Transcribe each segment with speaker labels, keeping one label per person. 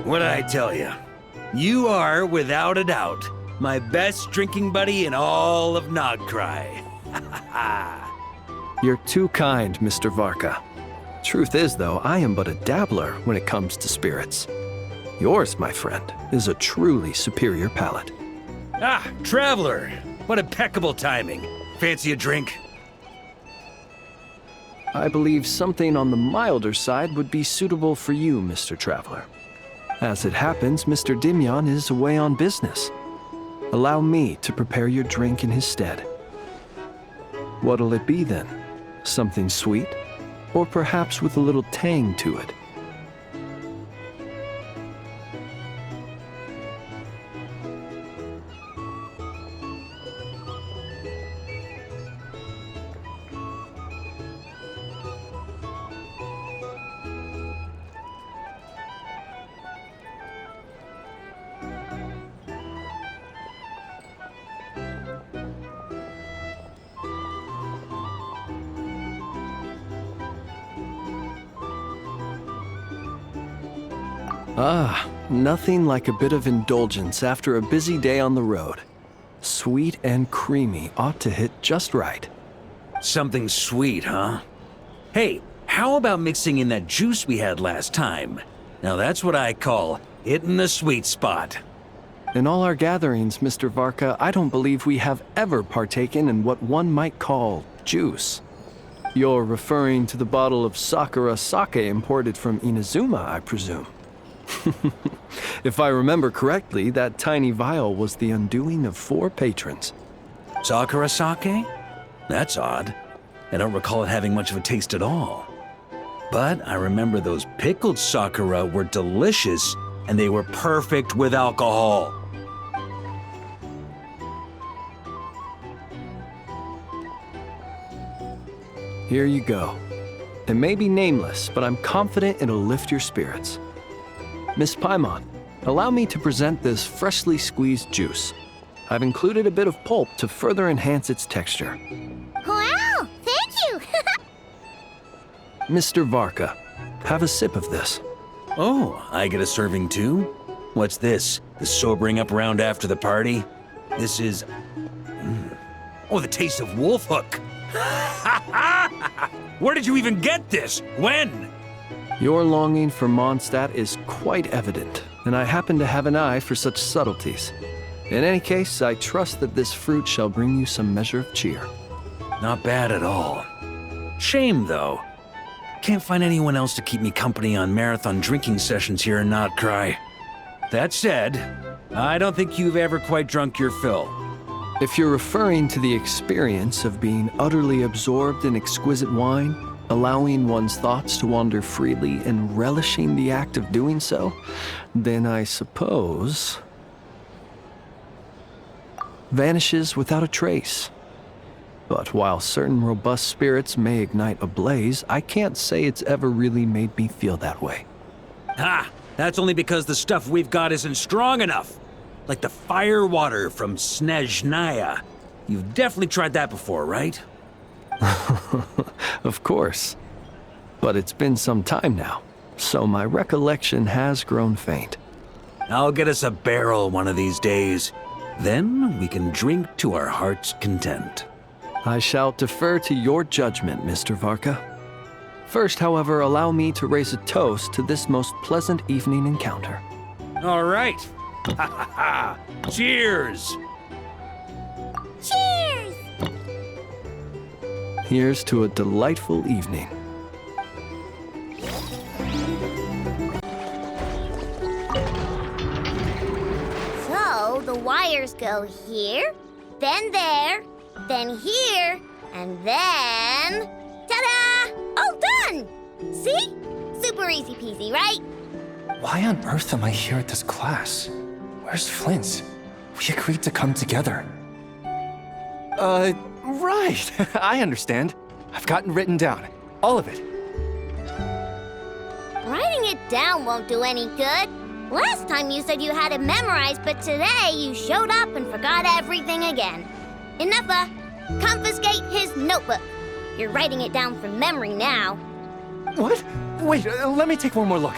Speaker 1: What'd I tell you? You are, without a doubt, my best drinking buddy in all of Nogcry.
Speaker 2: You're too kind, Mr. Varka. Truth is, though, I am but a dabbler when it comes to spirits. Yours, my friend, is a truly superior palate.
Speaker 1: Ah, Traveler! What impeccable timing. Fancy a drink?
Speaker 2: I believe something on the milder side would be suitable for you, Mr. Traveler. As it happens, Mr. Dimyon is away on business. Allow me to prepare your drink in his stead. What'll it be then? Something sweet? Or perhaps with a little tang to it? Ah, nothing like a bit of indulgence after a busy day on the road. Sweet and creamy ought to hit just right.
Speaker 1: Something sweet, huh? Hey, how about mixing in that juice we had last time? Now that's what I call hitting the sweet spot.
Speaker 2: In all our gatherings, Mr. Varka, I don't believe we have ever partaken in what one might call juice. You're referring to the bottle of Sakura sake imported from Inazuma, I presume. If I remember correctly, that tiny vial was the undoing of 4 patrons.
Speaker 1: Sakura sake? That's odd. I don't recall it having much of a taste at all. But I remember those pickled sakura were delicious, and they were perfect with alcohol.
Speaker 2: Here you go. It may be nameless, but I'm confident it'll lift your spirits. Miss Paimon, allow me to present this freshly squeezed juice. I've included a bit of pulp to further enhance its texture.
Speaker 3: Wow, thank you!
Speaker 2: Mr. Varka, have a sip of this.
Speaker 1: Oh, I get a serving too? What's this? The sobering up round after the party? This is... Oh, the taste of wolf hook! Where did you even get this? When?
Speaker 2: Your longing for Mondstadt is quite evident, and I happen to have an eye for such subtleties. In any case, I trust that this fruit shall bring you some measure of cheer.
Speaker 1: Not bad at all. Shame, though. Can't find anyone else to keep me company on marathon drinking sessions here in Notcry. That said, I don't think you've ever quite drunk your fill.
Speaker 2: If you're referring to the experience of being utterly absorbed in exquisite wine, allowing one's thoughts to wander freely and relishing the act of doing so, then I suppose... vanishes without a trace. But while certain robust spirits may ignite a blaze, I can't say it's ever really made me feel that way.
Speaker 1: Ha! That's only because the stuff we've got isn't strong enough. Like the fire water from Snezhnaya. You've definitely tried that before, right?
Speaker 2: Of course. But it's been some time now, so my recollection has grown faint.
Speaker 1: I'll get us a barrel one of these days. Then we can drink to our heart's content.
Speaker 2: I shall defer to your judgment, Mr. Varka. First, however, allow me to raise a toast to this most pleasant evening encounter.
Speaker 1: All right. Ha ha ha! Cheers!
Speaker 3: Cheers!
Speaker 2: Here's to a delightful evening.
Speaker 3: So, the wires go here, then there, then here, and then... ta-da! All done! See? Super easy peasy, right?
Speaker 4: Why on earth am I here at this class? Where's Flint? We agreed to come together. Right. I understand. I've gotten written down. All of it.
Speaker 3: Writing it down won't do any good. Last time you said you had it memorized, but today you showed up and forgot everything again. Enough. Confiscate his notebook. You're writing it down from memory now.
Speaker 4: What? Wait, let me take one more look.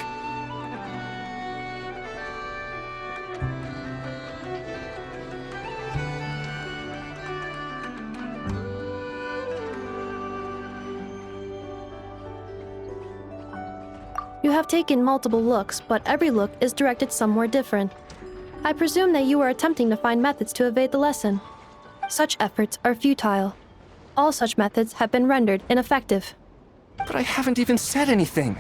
Speaker 5: You have taken multiple looks, but every look is directed somewhere different. I presume that you are attempting to find methods to evade the lesson. Such efforts are futile. All such methods have been rendered ineffective.
Speaker 4: But I haven't even said anything.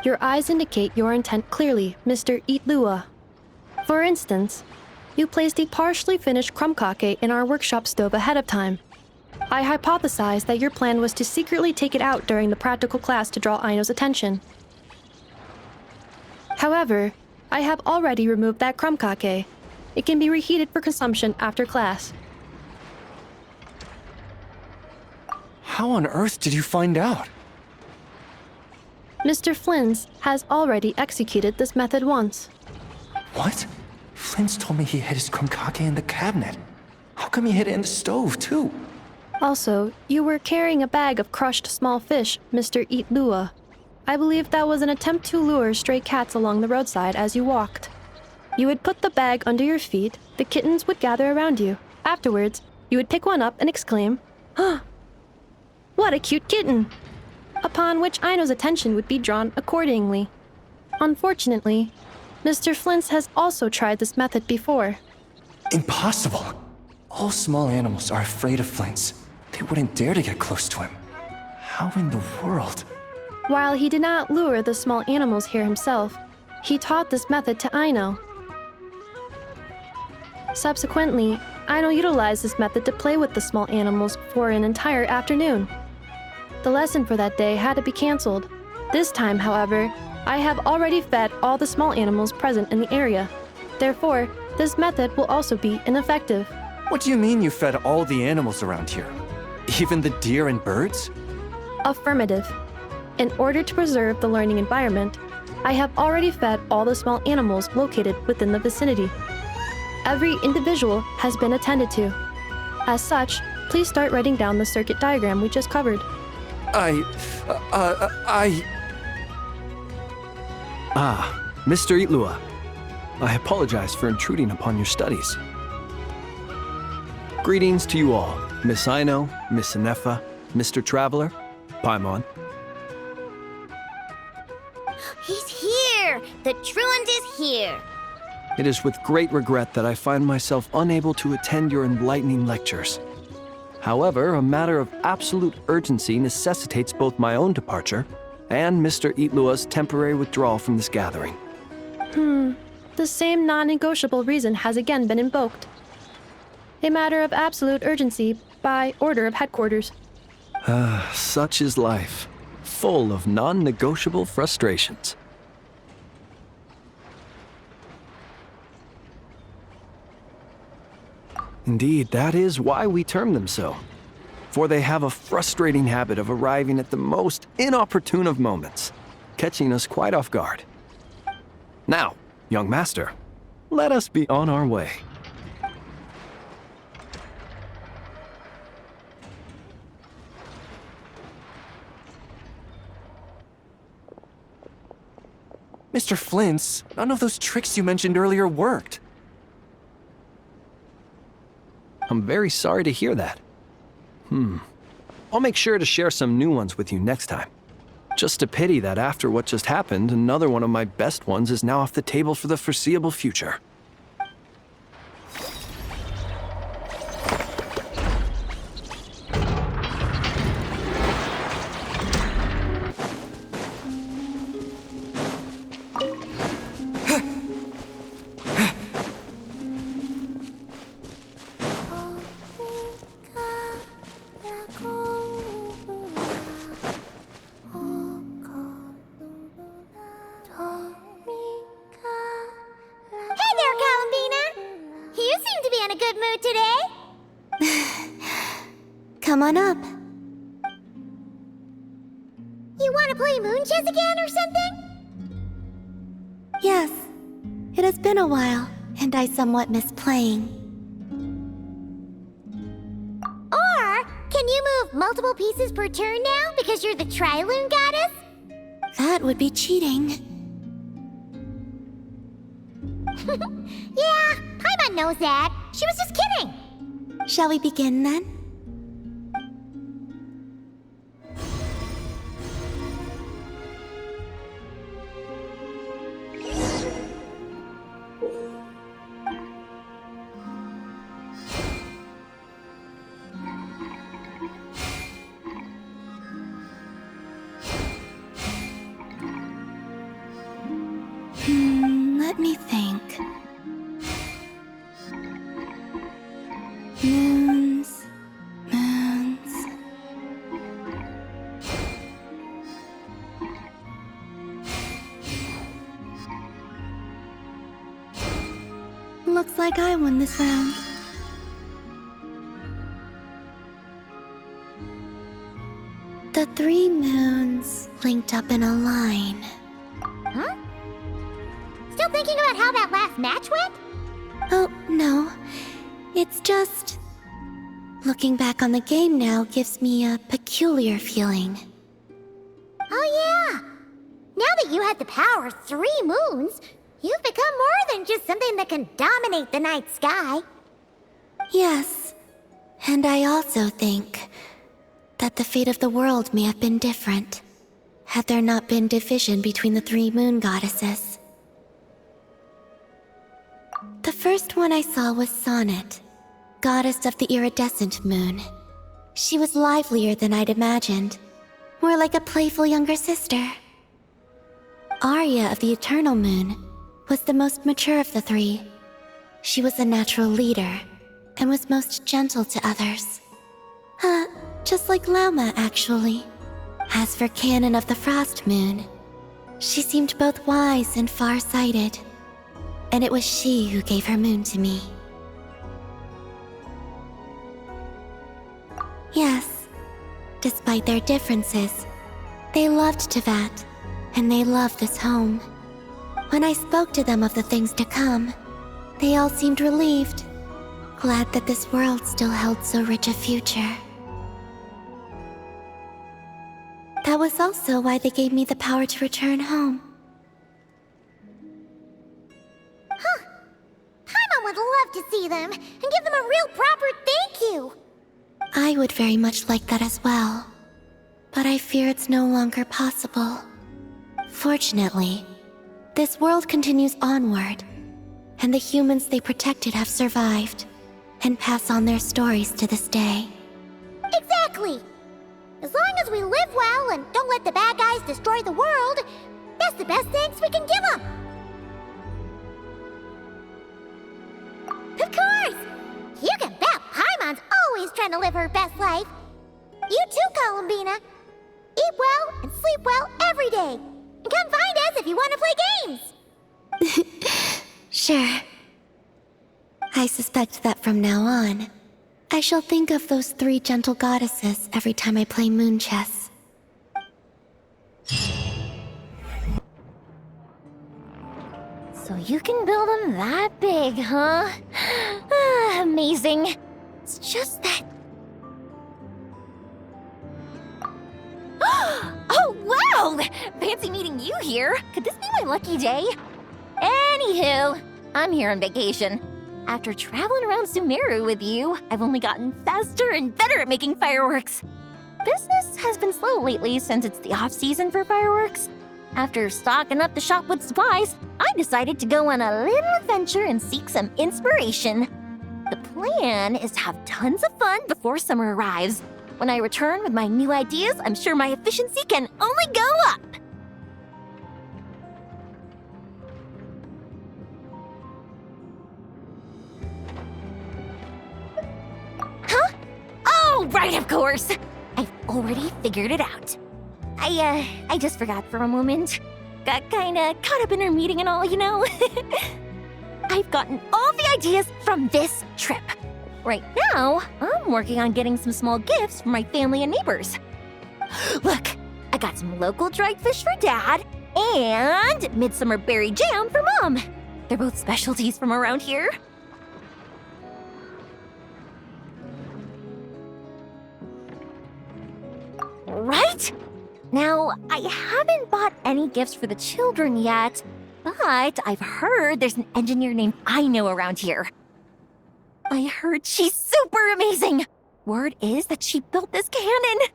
Speaker 5: Your eyes indicate your intent clearly, Mr. Itlua. For instance, you placed a partially finished crumb-cake in our workshop stove ahead of time. I hypothesized that your plan was to secretly take it out during the practical class to draw Aino's attention. However, I have already removed that crumb-cake. It can be reheated for consumption after class.
Speaker 4: How on earth did you find out?
Speaker 5: Mr. Flynns has already executed this method once.
Speaker 4: What? Flint's told me he hid his crumb-cake in the cabinet. How come he hid it in the stove, too?
Speaker 5: Also, you were carrying a bag of crushed small fish, Mr. Itlua. I believe that was an attempt to lure stray cats along the roadside as you walked. You would put the bag under your feet, the kittens would gather around you. Afterwards, you would pick one up and exclaim, "Huh! What a cute kitten!" Upon which Aino's attention would be drawn accordingly. Unfortunately, Mr. Flint's has also tried this method before.
Speaker 4: Impossible. All small animals are afraid of Flint's. They wouldn't dare to get close to him. How in the world?
Speaker 5: While he did not lure the small animals here himself, he taught this method to Aino. Subsequently, Aino utilized this method to play with the small animals for an entire afternoon. The lesson for that day had to be canceled. This time, however, I have already fed all the small animals present in the area. Therefore, this method will also be ineffective.
Speaker 4: What do you mean you fed all the animals around here? Even the deer and birds?
Speaker 5: Affirmative. In order to preserve the learning environment, I have already fed all the small animals located within the vicinity. Every individual has been attended to. As such, please start writing down the circuit diagram we just covered.
Speaker 2: Mr. Itlua. I apologize for intruding upon your studies. Greetings to you all, Miss Aino, Miss Inefa, Mr. Traveler, Paimon.
Speaker 3: He's here! The truant is here!
Speaker 2: It is with great regret that I find myself unable to attend your enlightening lectures. However, a matter of absolute urgency necessitates both my own departure and Mr. Itlua's temporary withdrawal from this gathering.
Speaker 5: The same non-negotiable reason has again been invoked. A matter of absolute urgency by order of headquarters.
Speaker 2: Such is life, full of non-negotiable frustrations. Indeed, that is why we term them so. For they have a frustrating habit of arriving at the most inopportune of moments, catching us quite off guard. Now, young master, let us be on our way.
Speaker 4: Mr. Flint's, none of those tricks you mentioned earlier worked.
Speaker 2: I'm very sorry to hear that. I'll make sure to share some new ones with you next time. Just a pity that after what just happened, another one of my best ones is now off the table for the foreseeable future.
Speaker 3: Come on up. You want to play moon chess again or something?
Speaker 6: Yes. It has been a while, and I somewhat miss playing.
Speaker 3: Or, can you move multiple pieces per turn now because you're the Triloon goddess?
Speaker 6: That would be cheating.
Speaker 3: Yeah, Paimon knows that. She was just kidding.
Speaker 6: Shall we begin then? Looks like I won this round. The 3 moons linked up in a line.
Speaker 3: Huh? Still thinking about how that last match went?
Speaker 6: Oh, no. It's just... Looking back on the game now gives me a peculiar feeling.
Speaker 3: Oh yeah! Now that you had the power of 3 moons, you've become more than just something that can dominate the night sky.
Speaker 6: Yes. And I also think that the fate of the world may have been different had there not been division between the 3 moon goddesses. The first one I saw was Sonnet, goddess of the iridescent moon. She was livelier than I'd imagined, more like a playful younger sister. Arya of the eternal moon was the most mature of the 3. She was a natural leader and was most gentle to others. Just like Lauma, actually. As for Canon of the Frost Moon, she seemed both wise and far-sighted, and it was she who gave her moon to me. Yes, despite their differences, they loved Tevat, and they loved this home. When I spoke to them of the things to come, they all seemed relieved, glad that this world still held so rich a future. That was also why they gave me the power to return home.
Speaker 3: Paimon would love to see them and give them a real proper thank you.
Speaker 6: I would very much like that as well, but I fear it's no longer possible. Fortunately, this world continues onward, and the humans they protected have survived, and pass on their stories to this day.
Speaker 3: Exactly! As long as we live well and don't let the bad guys destroy the world, that's the best thanks we can give them! Of course! You can bet Paimon's always trying to live her best life. You too, Columbina. Eat well and sleep well every day. And come find us if you want to play games.
Speaker 6: Sure. I suspect that from now on, I shall think of those 3 gentle goddesses every time I play moon chess.
Speaker 3: So you can build them that big, huh? Amazing. It's just that... Oh, wow! Fancy meeting you here. Could this be my lucky day? Anywho, I'm here on vacation. After traveling around Sumeru with you, I've only gotten faster and better at making fireworks. Business has been slow lately since it's the off-season for fireworks. After stocking up the shop with supplies, I decided to go on a little adventure and seek some inspiration. The plan is to have tons of fun before summer arrives. When I return with my new ideas, I'm sure my efficiency can only go up. Huh? Oh, right, of course. I've already figured it out. I just forgot for a moment. Got kinda caught up in our meeting and all, you know? I've gotten all the ideas from this trip. Right now, I'm working on getting some small gifts for my family and neighbors. Look, I got some local dried fish for Dad and midsummer berry jam for Mom. They're both specialties from around here. Right? Now, I haven't bought any gifts for the children yet, but I've heard there's an engineer named Aino around here. I heard she's super amazing! Word is that she built this cannon!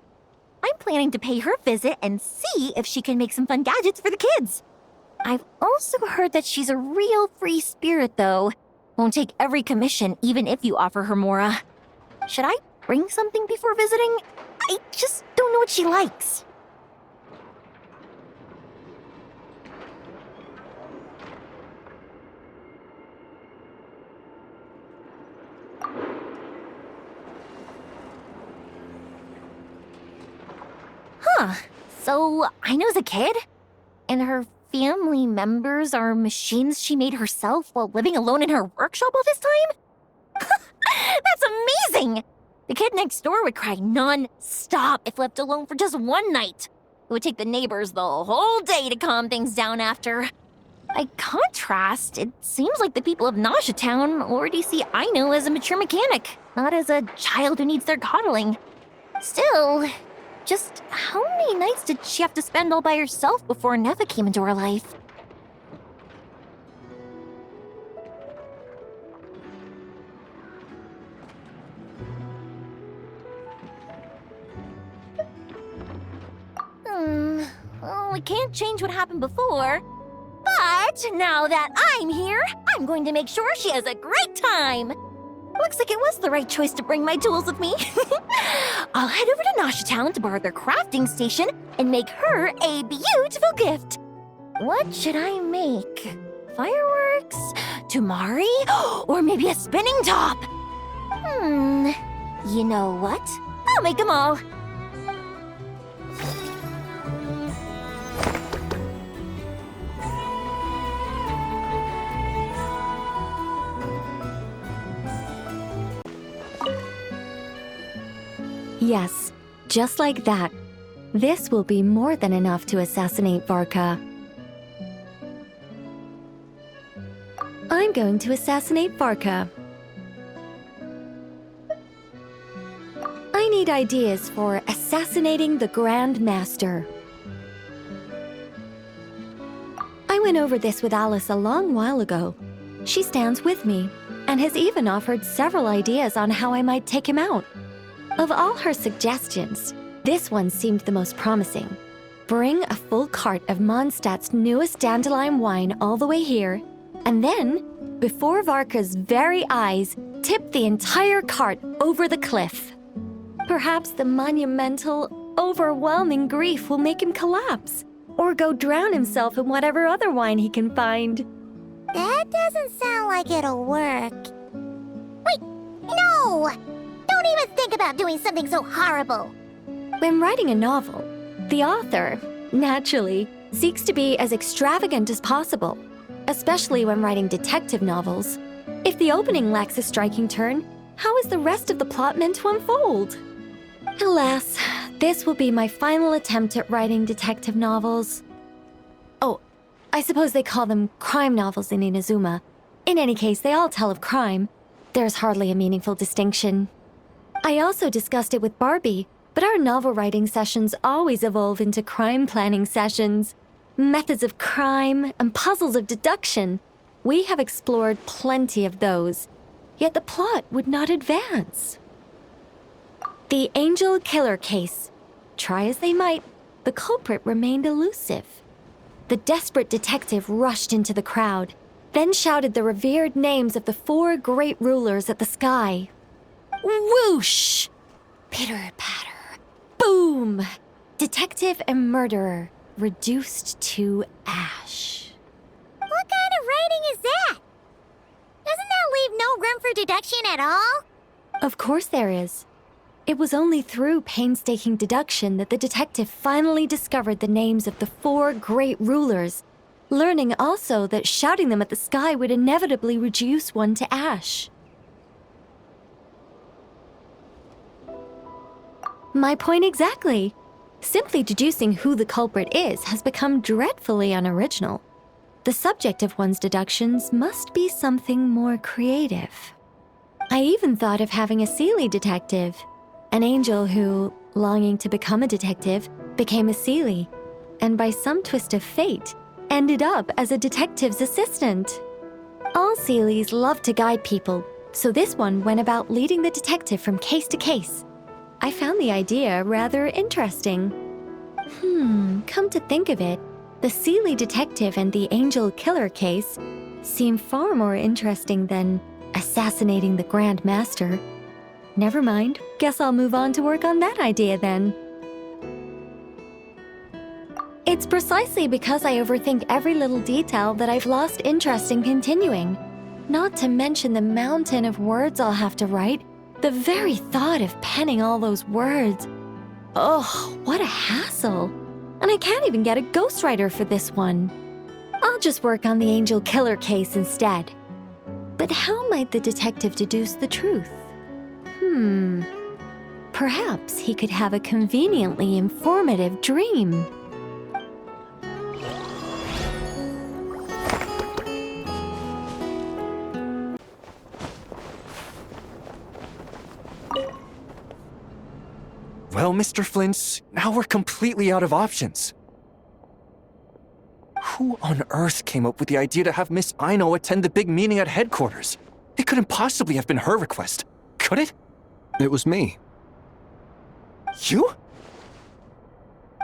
Speaker 3: I'm planning to pay her a visit and see if she can make some fun gadgets for the kids. I've also heard that she's a real free spirit, though. Won't take every commission, even if you offer her Mora. Should I bring something before visiting? I just don't know what she likes. Huh. So, Aino's a kid? And her
Speaker 7: family members are machines she made herself while living alone in her workshop all this time? That's amazing! The kid next door would cry non-stop if left alone for just one night. It would take the neighbors the whole day to calm things down after. By contrast, it seems like the people of Nasha Town already see Aino as a mature mechanic, not as a child who needs their coddling. Still, just how many nights did she have to spend all by herself before Nefa came into her life? Well, we can't change what happened before. But now that I'm here, I'm going to make sure she has a great time. Looks like it was the right choice to bring my tools with me. I'll head over to Nasha Town to borrow their crafting station and make her a beautiful gift. What should I make? Fireworks? Tumari? Or maybe a spinning top? You know what? I'll make them all.
Speaker 8: Yes, just like that. This will be more than enough to assassinate Varka. I'm going to assassinate Varka. I need ideas for assassinating the Grand Master. I went over this with Alice a long while ago. She stands with me, and has even offered several ideas on how I might take him out. Of all her suggestions, this one seemed the most promising. Bring a full cart of Mondstadt's newest dandelion wine all the way here, and then, before Varka's very eyes, tip the entire cart over the cliff. Perhaps the monumental, overwhelming grief will make him collapse, or go drown himself in whatever other wine he can find.
Speaker 3: That doesn't sound like it'll work. Wait, no! Don't even think about doing something so horrible.
Speaker 8: When writing a novel, the author, naturally, seeks to be as extravagant as possible, especially when writing detective novels. If the opening lacks a striking turn, how is the rest of the plot meant to unfold? Alas, this will be my final attempt at writing detective novels. Oh, I suppose they call them crime novels in Inazuma. In any case, they all tell of crime. There's hardly a meaningful distinction. I also discussed it with Barbie, but our novel writing sessions always evolve into crime planning sessions. Methods of crime and puzzles of deduction. We have explored plenty of those, yet the plot would not advance. The Angel Killer case. Try as they might, the culprit remained elusive. The desperate detective rushed into the crowd, then shouted the revered names of the 4 great rulers at the sky. Whoosh! Pitter-patter. Boom! Detective and murderer reduced to ash.
Speaker 3: What kind of writing is that? Doesn't that leave no room for deduction at all?
Speaker 8: Of course there is. It was only through painstaking deduction that the detective finally discovered the names of the 4 great rulers, learning also that shouting them at the sky would inevitably reduce one to ash. My point exactly. Simply deducing who the culprit is has become dreadfully unoriginal. The subject of one's deductions must be something more creative. I even thought of having a Seelie detective, an angel who, longing to become a detective, became a Seelie, and by some twist of fate, ended up as a detective's assistant. All Seelies love to guide people, so this one went about leading the detective from case to case. I found the idea rather interesting. Come to think of it, the Seelie detective and the Angel Killer case seem far more interesting than assassinating the Grand Master. Never mind, guess I'll move on to work on that idea then. It's precisely because I overthink every little detail that I've lost interest in continuing. Not to mention the mountain of words I'll have to write. The very thought of penning all those words. Oh, what a hassle. And I can't even get a ghostwriter for this one. I'll just work on the angel killer case instead. But how might the detective deduce the truth? Perhaps he could have a conveniently informative dream.
Speaker 4: Well, Mr. Flint's, now we're completely out of options. Who on earth came up with the idea to have Miss Aino attend the big meeting at headquarters? It couldn't possibly have been her request, could it?
Speaker 2: It was me.
Speaker 4: You?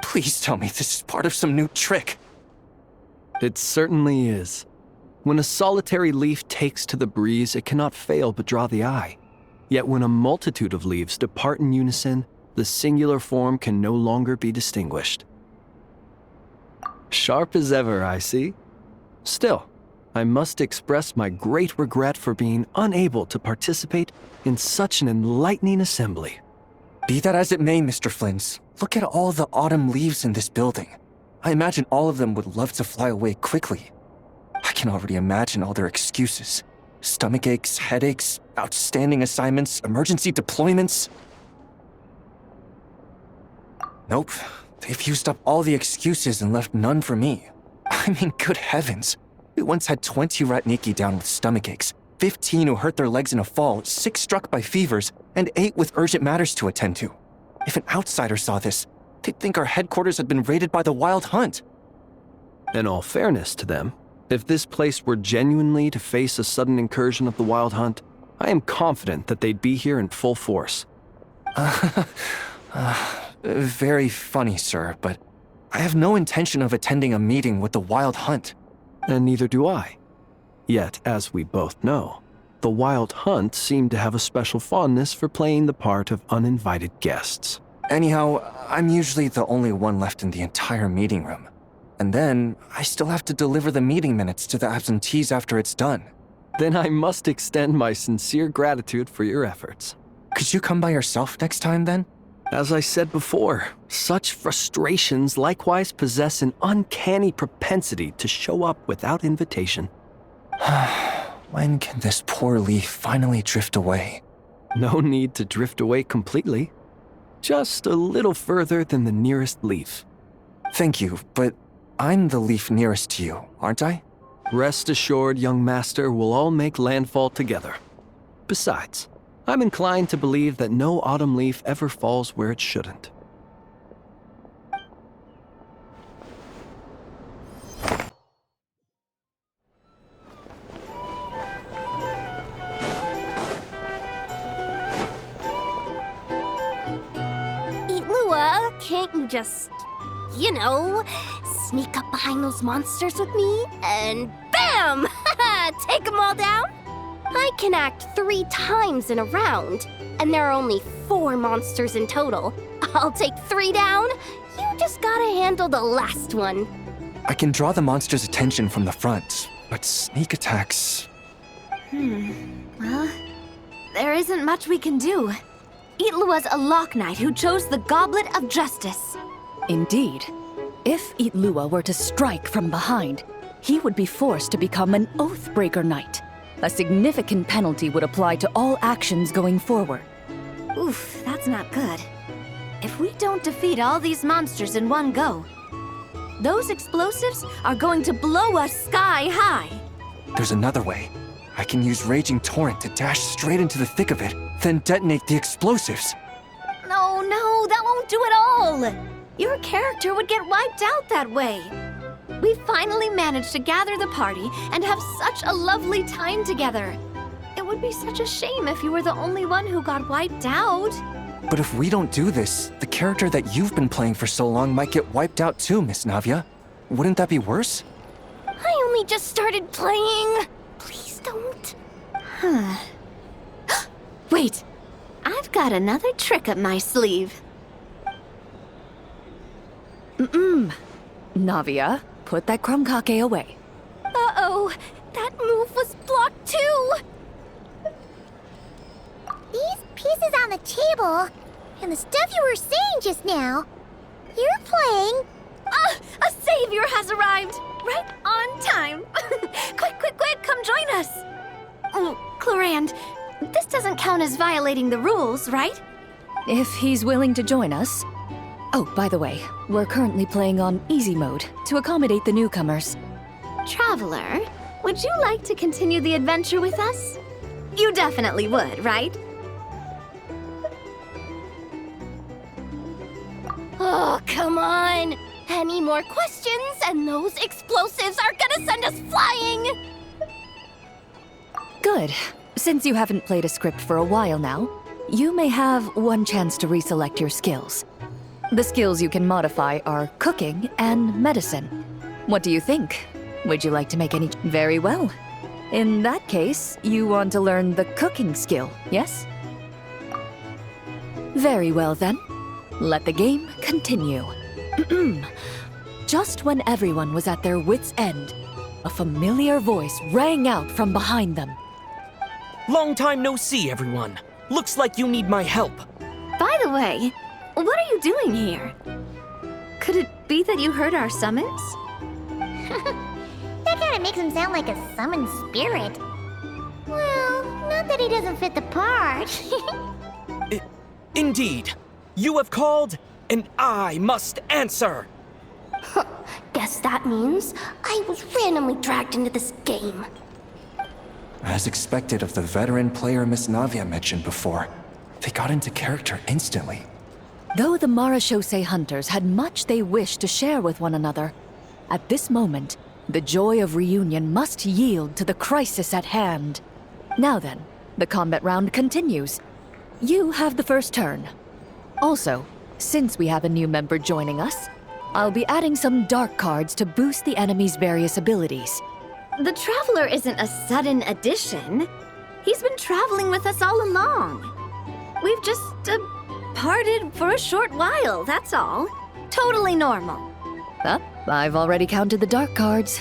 Speaker 4: Please tell me this is part of some new trick.
Speaker 2: It certainly is. When a solitary leaf takes to the breeze, it cannot fail but draw the eye. Yet when a multitude of leaves depart in unison, the singular form can no longer be distinguished. Sharp as ever, I see. Still, I must express my great regret for being unable to participate in such an enlightening assembly.
Speaker 4: Be that as it may, Mr. Flint's, look at all the autumn leaves in this building. I imagine all of them would love to fly away quickly. I can already imagine all their excuses. Stomach aches, headaches, outstanding assignments, emergency deployments. Nope, they've used up all the excuses and left none for me. I mean, good heavens. We once had 20 Ratniki down with stomach aches, 15 who hurt their legs in a fall, 6 struck by fevers, and 8 with urgent matters to attend to. If an outsider saw this, they'd think our headquarters had been raided by the Wild Hunt.
Speaker 2: In all fairness to them, if this place were genuinely to face a sudden incursion of the Wild Hunt, I am confident that they'd be here in full force.
Speaker 4: Very funny, sir, but I have no intention of attending a meeting with the Wild Hunt.
Speaker 2: And neither do I. Yet, as we both know, the Wild Hunt seem to have a special fondness for playing the part of uninvited guests.
Speaker 4: Anyhow, I'm usually the only one left in the entire meeting room. And then, I still have to deliver the meeting minutes to the absentees after it's done.
Speaker 2: Then I must extend my sincere gratitude for your efforts.
Speaker 4: Could you come by yourself next time, then?
Speaker 2: As I said before, such frustrations likewise possess an uncanny propensity to show up without invitation.
Speaker 4: When can this poor leaf finally drift away?
Speaker 2: No need to drift away completely. Just a little further than the nearest leaf.
Speaker 4: Thank you, but I'm the leaf nearest to you, aren't I?
Speaker 2: Rest assured, young master, we'll all make landfall together. Besides, I'm inclined to believe that no autumn leaf ever falls where it shouldn't.
Speaker 3: Lua, can't you just, sneak up behind those monsters with me and BAM! Take them all down? I can act 3 times in a round, and there are only 4 monsters in total. I'll take 3 down. You just gotta handle the last one.
Speaker 4: I can draw the monster's attention from the front, but sneak attacks...
Speaker 7: Well, there isn't much we can do. Itlua's a Lock Knight who chose the Goblet of Justice.
Speaker 9: Indeed. If Itlua were to strike from behind, he would be forced to become an Oathbreaker Knight. A significant penalty would apply to all actions going forward.
Speaker 7: Oof, that's not good. If we don't defeat all these monsters in one go, those explosives are going to blow us sky high.
Speaker 4: There's another way. I can use Raging Torrent to dash straight into the thick of it, then detonate the explosives.
Speaker 7: No, that won't do it all. Your character would get wiped out that way. We finally managed to gather the party and have such a lovely time together. It would be such a shame if you were the only one who got wiped out.
Speaker 4: But if we don't do this, the character that you've been playing for so long might get wiped out too, Miss Navia. Wouldn't that be worse?
Speaker 3: I only just started playing. Please don't.
Speaker 7: Wait, I've got another trick up my sleeve.
Speaker 9: Navia, put that krumkake away.
Speaker 3: Uh-oh, that move was blocked too.
Speaker 6: These pieces on the table, and the stuff you were saying just now, you're playing.
Speaker 7: A savior has arrived! Right on
Speaker 8: doesn't count as violating the rules, right?
Speaker 9: If he's willing to join us. Oh, by the way, we're currently playing on easy mode to accommodate the newcomers.
Speaker 8: Traveler, would you like to continue the adventure with us? You definitely would, right?
Speaker 3: Oh, come on! Any more questions and those explosives are gonna send us flying!
Speaker 9: Good. Since you haven't played a script for a while now, you may have one chance to reselect your skills. The skills you can modify are cooking and medicine. What do you think? Would you like to make any... Very well. In that case, you want to learn the cooking skill, yes? Very well then. Let the game continue. Just when everyone was at their wits' end, a familiar voice rang out from behind them.
Speaker 10: Long time no see, everyone. Looks like you need my help.
Speaker 8: By the way, what are you doing here? Could it be that you heard our summons?
Speaker 3: That kinda makes him sound like a summoned spirit. Well, not that he doesn't fit the part.
Speaker 10: Indeed. You have called, and I must answer.
Speaker 3: Guess that means I was randomly dragged into this game.
Speaker 4: As expected of the veteran player Miss Navia mentioned before, they got into character instantly.
Speaker 9: Though the Marachose hunters had much they wished to share with one another, at this moment, the joy of reunion must yield to the crisis at hand. Now then, the combat round continues. You have the first turn. Also, since we have a new member joining us, I'll be adding some dark cards to boost the enemy's various abilities.
Speaker 8: The Traveler isn't a sudden addition. He's been traveling with us all along. We've just, parted for a short while, that's all. Totally normal.
Speaker 9: I've already counted the dark cards.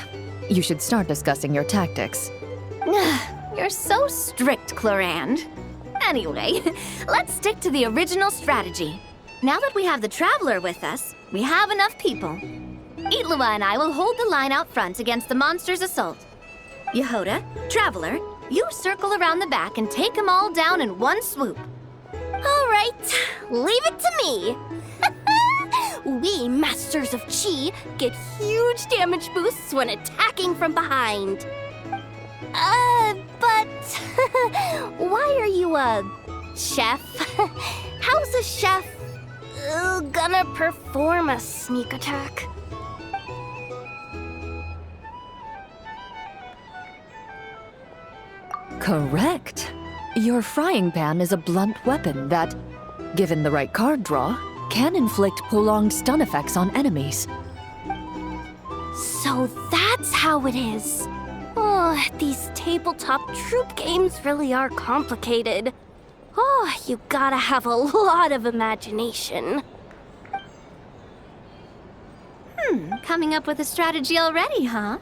Speaker 9: You should start discussing your tactics.
Speaker 8: You're so strict, Clorand. Anyway, let's stick to the original strategy. Now that we have the Traveler with us, we have enough people. Itlua and I will hold the line out front against the monster's assault. Yehoda, Traveler, you circle around the back and take them all down in one swoop.
Speaker 3: All right, leave it to me. We Masters of Chi get huge damage boosts when attacking from behind. But why are you a chef? How's a chef gonna perform a sneak attack?
Speaker 9: Correct. Your frying pan is a blunt weapon that, given the right card draw, can inflict prolonged stun effects on enemies.
Speaker 3: So that's how it is. Oh, these tabletop troop games really are complicated. Oh, you gotta have a lot of imagination.
Speaker 8: Coming up with a strategy already, huh?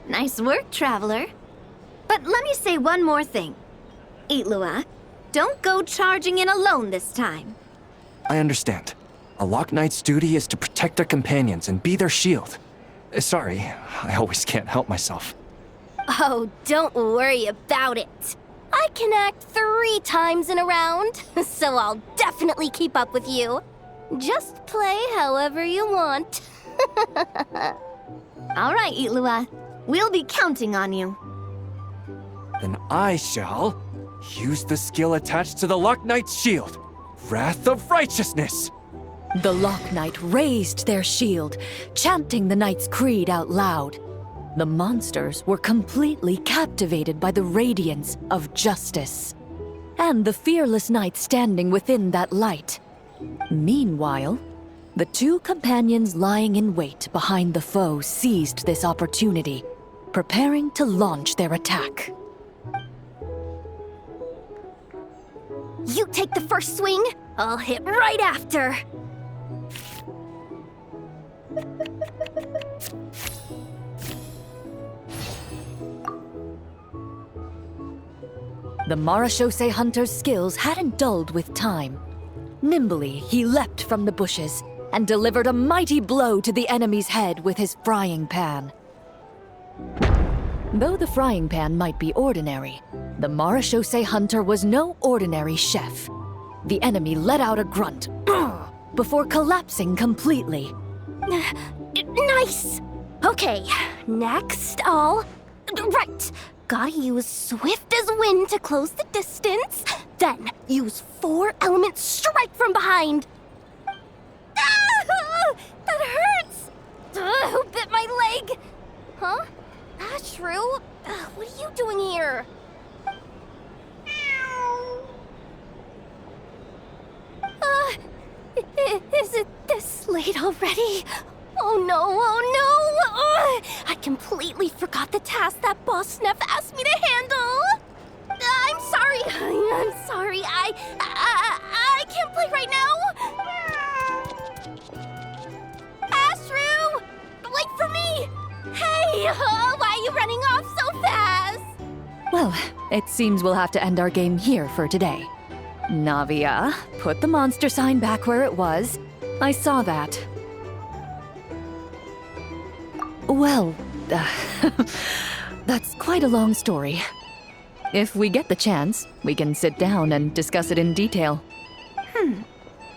Speaker 8: Nice work, Traveler. But let me say one more thing. Itlua, don't go charging in alone this time.
Speaker 4: I understand. A Lock Knight's duty is to protect their companions and be their shield. Sorry, I always can't help myself.
Speaker 3: Oh, don't worry about it. I can act 3 times in a round, so I'll definitely keep up with you. Just play however you want.
Speaker 8: All right, Itlua. We'll be counting on you.
Speaker 4: Then I shall use the skill attached to the Lock Knight's shield, Wrath of Righteousness.
Speaker 9: The Lock Knight raised their shield, chanting the knight's creed out loud. The monsters were completely captivated by the radiance of justice, and the fearless knight standing within that light. Meanwhile, the 2 companions lying in wait behind the foe seized this opportunity, preparing to launch their attack.
Speaker 3: You take the first swing, I'll hit right after.
Speaker 9: The Marachose hunter's skills hadn't dulled with time. Nimbly, he leapt from the bushes and delivered a mighty blow to the enemy's head with his frying pan. Though the frying pan might be ordinary, the Marechaussee hunter was no ordinary chef. The enemy let out a grunt before collapsing completely.
Speaker 7: Nice! Okay, next Right. Gotta use swift as wind to close the distance. Then use 4-element strike from behind. Ah! That hurts! Who bit my leg? Huh? Ashru? What are you doing here? Is it this late already? Oh no, oh no! I completely forgot the task that Boss Neff asked me to handle! I'm sorry, I'm sorry, I can't play right now! Ashru! Wait for me! Hey, why are you running off so fast?
Speaker 9: Well, it seems we'll have to end our game here for today. Navia, put the monster sign back where it was. I saw that. Well, that's quite a long story. If we get the chance, we can sit down and discuss it in detail.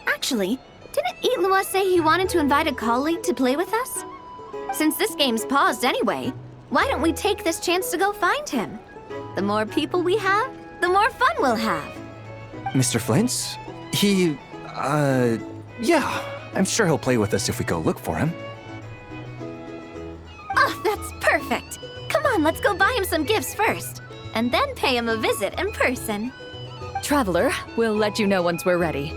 Speaker 8: Actually, didn't Itlua say he wanted to invite a colleague to play with us? Since this game's paused anyway, why don't we take this chance to go find him? The more people we have, the more fun we'll have.
Speaker 4: Mr. Flint's? Yeah, I'm sure he'll play with us if we go look for him.
Speaker 8: Oh, that's perfect. Come on, let's go buy him some gifts first, and then pay him a visit in person.
Speaker 9: Traveler, we'll let you know once we're ready.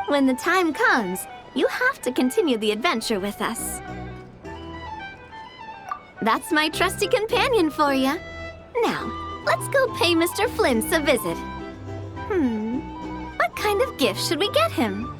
Speaker 8: When the time comes, you have to continue the adventure with us. That's my trusty companion for you. Now, let's go pay Mr. Flint's a visit. What kind of gift should we get him?